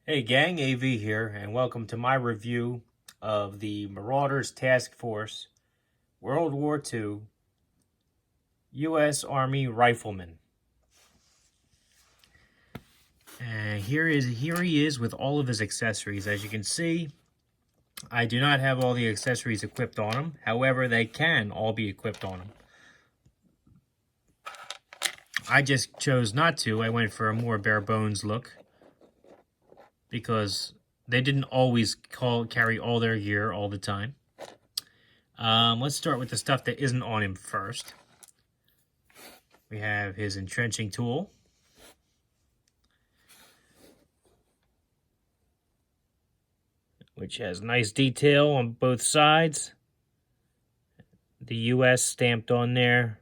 Hey gang, AV here, and welcome to my review of the Marauders Task Force World War II U.S. Army Rifleman. And here he is with all of his accessories. As you can see, I do not have all the accessories equipped on him. However, they can all be equipped on him. I just chose not to. I went for a more bare bones look, because they didn't always carry all their gear all the time. Let's start with the stuff that isn't on him first. We have his entrenching tool. Which has nice detail on both sides. The US stamped on there,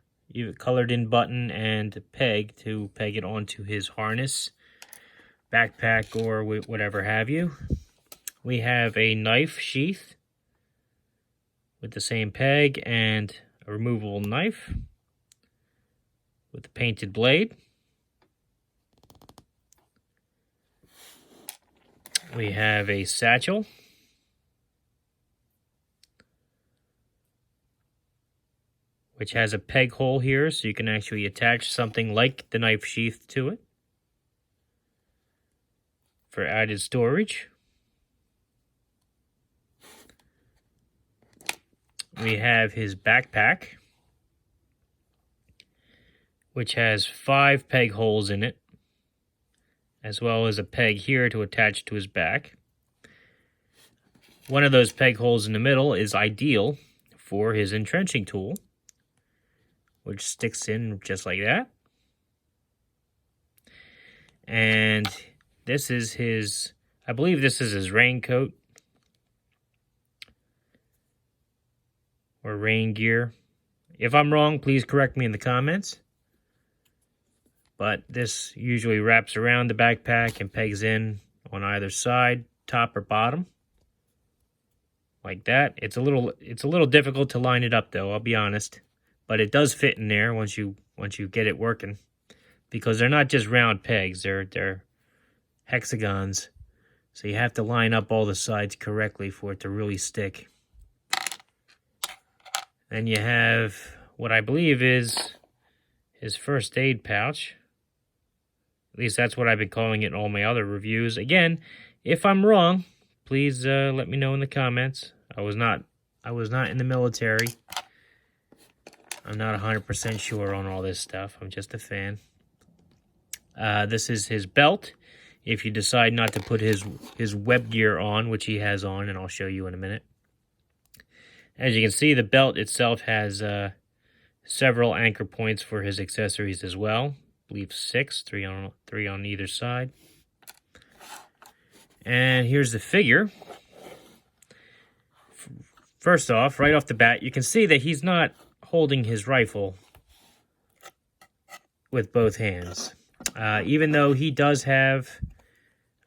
colored in button and peg to peg it onto his harness, backpack, or whatever have you. We have a knife sheath with the same peg and a removable knife with the painted blade. We have a satchel which has a peg hole here, so you can actually attach something like the knife sheath to it for added storage. We have his backpack, which has 5 peg holes in it, as well as a peg here to attach to his back. One of those peg holes in the middle is ideal for his entrenching tool, which sticks in just like that. And this is his, I believe this is his raincoat or rain gear. If I'm wrong, please correct me in the comments. But this usually wraps around the backpack and pegs in on either side, top or bottom, like that. It's a little difficult to line it up though, I'll be honest. But it does fit in there once you get it working, because they're not just round pegs, they're hexagons. So you have to line up all the sides correctly for it to really stick. Then you have what I believe is his first aid pouch. At least that's what I've been calling it in all my other reviews. Again, if I'm wrong, please let me know in the comments. I was not in the military. I'm not 100% sure on all this stuff. I'm just a fan. This is his belt. If you decide not to put his web gear on, which he has on, and I'll show you in a minute. As you can see, the belt itself has several anchor points for his accessories as well. I believe 6, 3 on either side. And here's the figure. First off, right off the bat, you can see that he's not holding his rifle with both hands. Even though he does have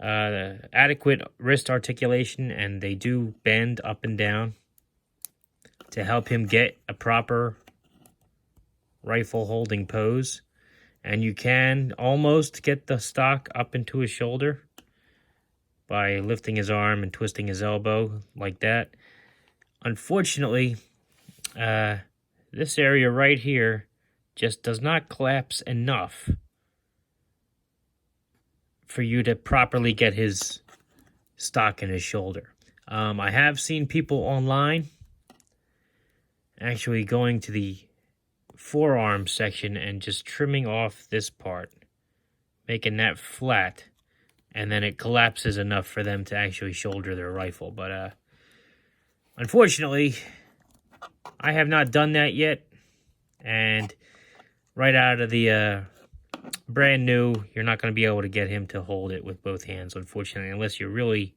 adequate wrist articulation, and they do bend up and down to help him get a proper rifle holding pose. And you can almost get the stock up into his shoulder by lifting his arm and twisting his elbow like that. Unfortunately, this area right here just does not collapse enough for you to properly get his stock in his shoulder. I have seen people online actually going to the forearm section and just trimming off this part, making that flat, and then it collapses enough for them to actually shoulder their rifle. But unfortunately, I have not done that yet, and right out of the brand new, you're not going to be able to get him to hold it with both hands, unfortunately, unless you really,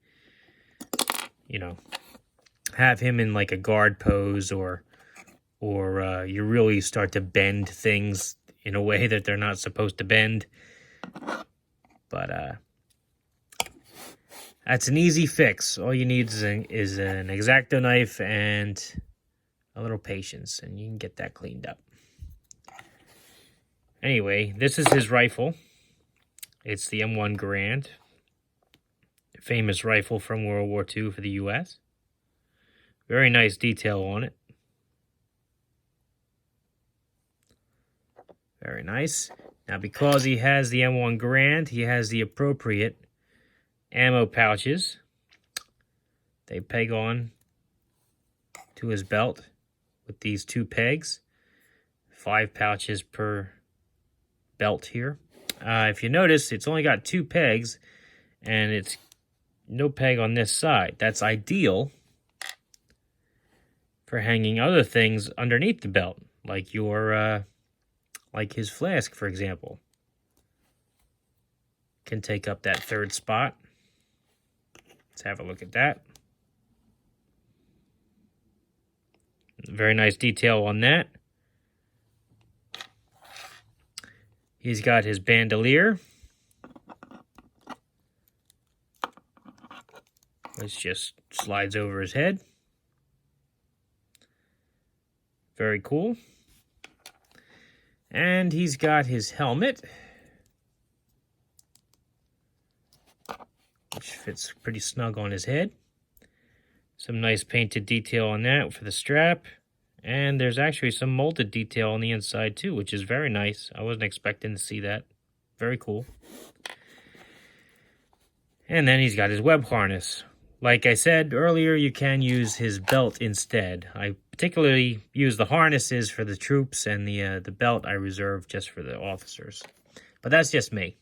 have him in like a guard pose, or you really start to bend things in a way that they're not supposed to bend. But that's an easy fix. All you need is an X-Acto knife and a little patience, and you can get that cleaned up. Anyway, this is his rifle. It's the M1 Garand. famous rifle from World War II for the U.S. Very nice detail on it. Very nice. Now, because he has the M1 Garand, he has the appropriate ammo pouches. They peg on to his belt with these 2 pegs. 5 pouches per belt here. If you notice, it's only got 2 pegs, and it's no peg on this side. That's ideal for hanging other things underneath the belt, like your like his flask, for example. Can take up that 3rd spot. Let's have a look at that. Very nice detail on that. He's got his bandolier, which just slides over his head. Very cool. And he's got his helmet, which fits pretty snug on his head. Some nice painted detail on that for the strap. And there's actually some molded detail on the inside too, which is very nice. I wasn't expecting to see that. Very cool. And then he's got his web harness. Like I said earlier, you can use his belt instead. I particularly use the harnesses for the troops, and the belt I reserve just for the officers. But that's just me.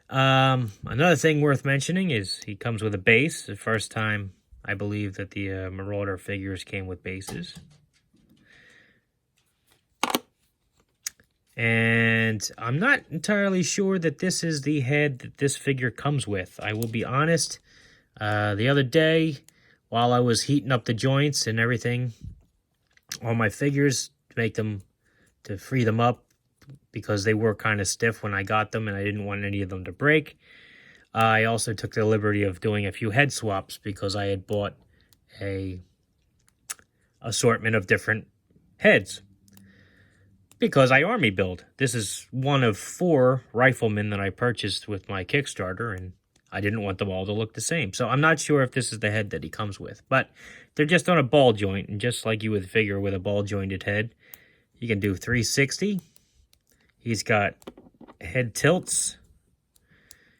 Another thing worth mentioning is he comes with a base. The first time I believe that the Marauder figures came with bases. And I'm not entirely sure that this is the head that this figure comes with. I will be honest. The other day, while I was heating up the joints and everything on my figures to free them up, because they were kind of stiff when I got them and I didn't want any of them to break, I also took the liberty of doing a few head swaps because I had bought a assortment of different heads. Because I army build. This is one of 4 Riflemen that I purchased with my Kickstarter, and I didn't want them all to look the same. So I'm not sure if this is the head that he comes with, but they're just on a ball joint, and just like you would figure with a ball jointed head, you can do 360. He's got head tilts.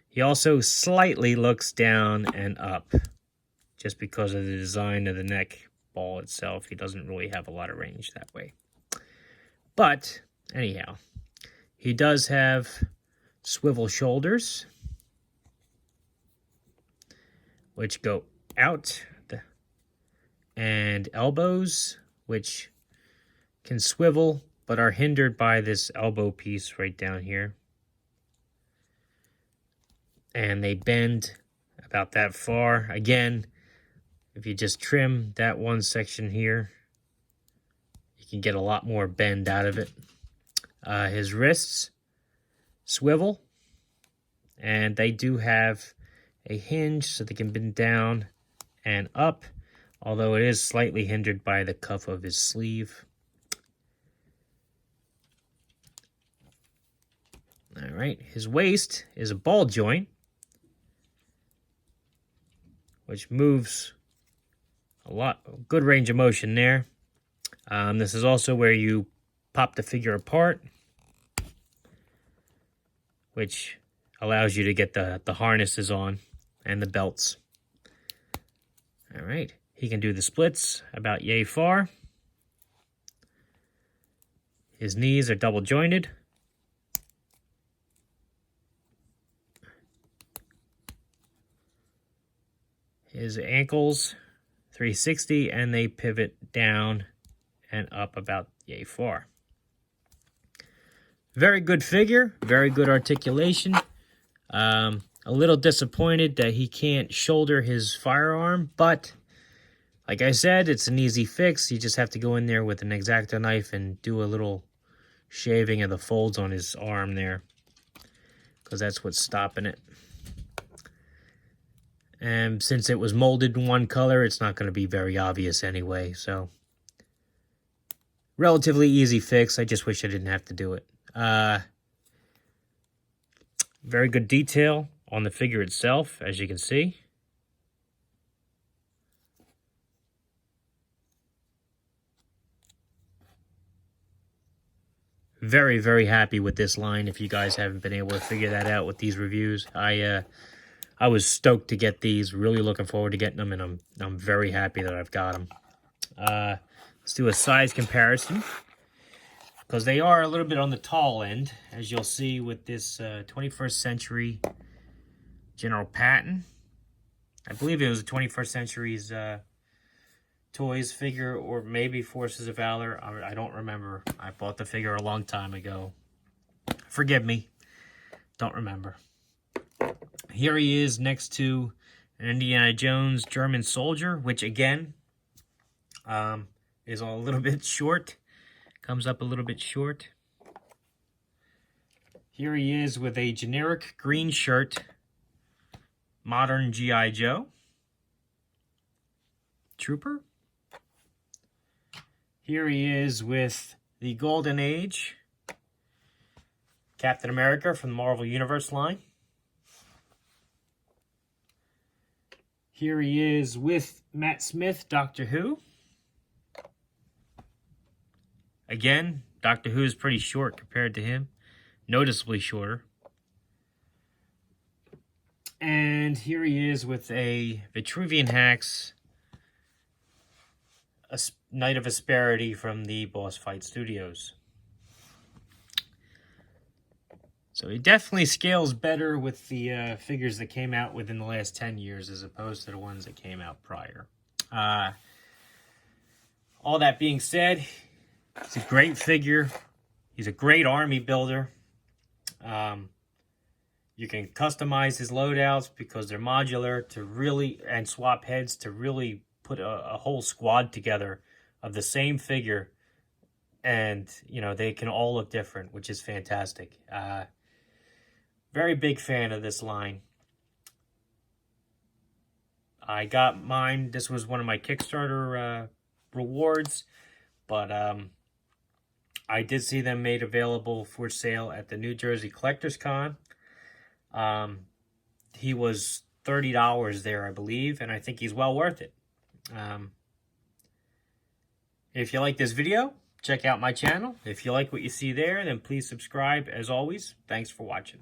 He also slightly looks down and up, just because of the design of the neck ball itself. He doesn't really have a lot of range that way. But, anyhow, he does have swivel shoulders, which go out, and elbows, which can swivel, but are hindered by this elbow piece right down here. And they bend about that far. Again, if you just trim that one section here, you can get a lot more bend out of it. His wrists swivel, and they do have a hinge so they can bend down and up, although it is slightly hindered by the cuff of his sleeve. All right, his waist is a ball joint, which moves good range of motion there. This is also where you pop the figure apart, which allows you to get the harnesses on and the belts. All right, he can do the splits about yay far. His knees are double jointed. His ankles, 360, and they pivot down and up about yay far. Very good figure, very good articulation. A little disappointed that he can't shoulder his firearm, but like I said, it's an easy fix. You just have to go in there with an X-Acto knife and do a little shaving of the folds on his arm there, because that's what's stopping it. And since it was molded in one color, it's not going to be very obvious anyway, so relatively easy fix. I just wish I didn't have to do it. Very good detail on the figure itself, as you can see. Very, very happy with this line. If you guys haven't been able to figure that out with these reviews, I was stoked to get these. Really looking forward to getting them, and I'm very happy that I've got them. Let's do a size comparison, because they are a little bit on the tall end, as you'll see with this 21st century General Patton. I believe it was the 21st century's Toys figure, or maybe Forces of Valor. I don't remember. I bought the figure a long time ago. Forgive me. Don't remember. Here he is next to an Indiana Jones German soldier, which again is a little bit short. Comes up a little bit short. Here he is with a generic green shirt, modern G.I. Joe Trooper. Here he is with the Golden Age Captain America from the Marvel Universe line. Here he is with Matt Smith, Doctor Who. Again, Doctor Who is pretty short compared to him. Noticeably shorter. And here he is with a Vitruvian Hacks, a Knight of Asperity from the Boss Fight Studios. So he definitely scales better with the figures that came out within the last 10 years as opposed to the ones that came out prior. All that being said, it's a great figure. He's a great army builder. You can customize his loadouts because they're modular to really, and swap heads to really put a whole squad together of the same figure, and you know, they can all look different, which is fantastic. Very big fan of this line. I got mine. This was one of my Kickstarter rewards, but I did see them made available for sale at the New Jersey Collectors Con. He was $30 there, I believe, and I think he's well worth it. If you like this video, check out my channel. If you like what you see there, then please subscribe. As always, thanks for watching.